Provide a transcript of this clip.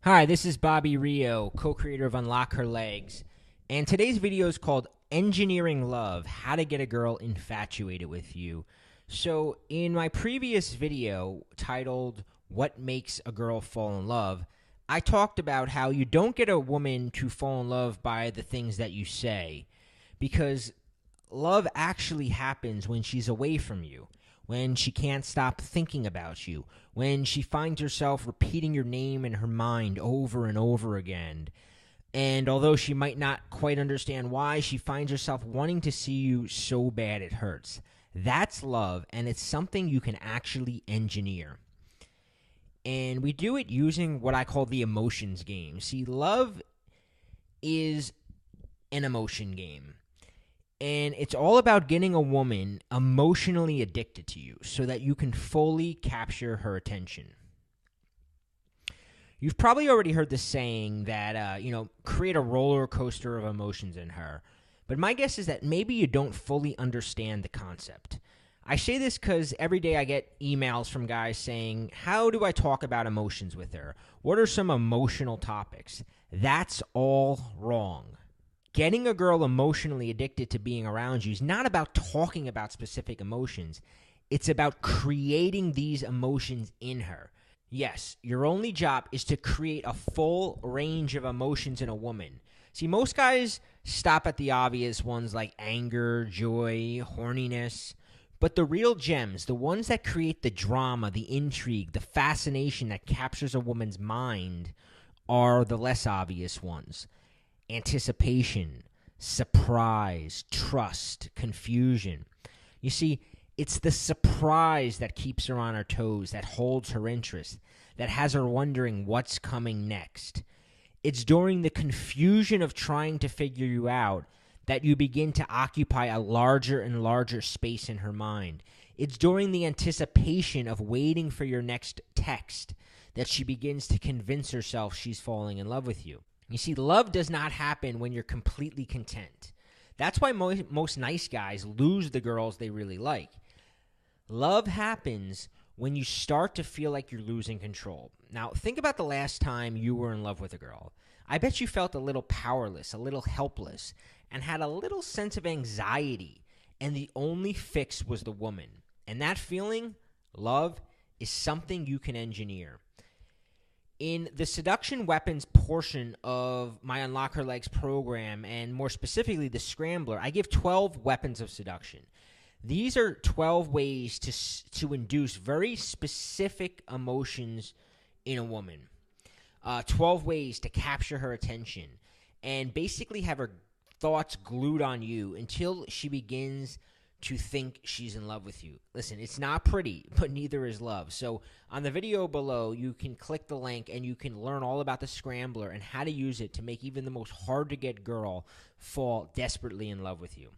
Hi, this is Bobby Rio, co-creator of Unlock Her Legs, and today's video is called Engineering Love, How to Get a Girl Infatuated with You. So in my previous video titled What Makes a Girl Fall in Love, I talked about how you don't get a woman to fall in love by the things that you say, because love actually happens when she's away from you, when she can't stop thinking about you, when she finds herself repeating your name in her mind over and over again. And although she might not quite understand why, she finds herself wanting to see you so bad it hurts. That's love, and it's something you can actually engineer. And we do it using what I call the emotions game. See, love is an emotion game. And it's all about getting a woman emotionally addicted to you so that you can fully capture her attention. You've probably already heard the saying that, create a roller coaster of emotions in her. But my guess is that maybe you don't fully understand the concept. I say this because every day I get emails from guys saying, how do I talk about emotions with her? What are some emotional topics? That's all wrong. Getting a girl emotionally addicted to being around you is not about talking about specific emotions. It's about creating these emotions in her. Yes, your only job is to create a full range of emotions in a woman. See, most guys stop at the obvious ones like anger, joy, horniness. But the real gems, the ones that create the drama, the intrigue, the fascination that captures a woman's mind, are the less obvious ones. Anticipation, surprise, trust, confusion. You see, it's the surprise that keeps her on her toes, that holds her interest, that has her wondering what's coming next. It's during the confusion of trying to figure you out that you begin to occupy a larger and larger space in her mind. It's during the anticipation of waiting for your next text that she begins to convince herself she's falling in love with you. You see, love does not happen when you're completely content. That's why most nice guys lose the girls they really like. Love happens when you start to feel like you're losing control. Now, think about the last time you were in love with a girl. I bet you felt a little powerless, a little helpless, and had a little sense of anxiety, and the only fix was the woman. And that feeling, love, is something you can engineer. In the seduction weapons portion of my Unlock Her Legs program, and more specifically the Scrambler, I give 12 weapons of seduction. These are 12 ways to induce very specific emotions in a woman. 12 ways to capture her attention and basically have her thoughts glued on you until she begins to think she's in love with you. Listen, it's not pretty, but neither is love. So on the video below, you can click the link and you can learn all about the Scrambler and how to use it to make even the most hard-to-get girl fall desperately in love with you.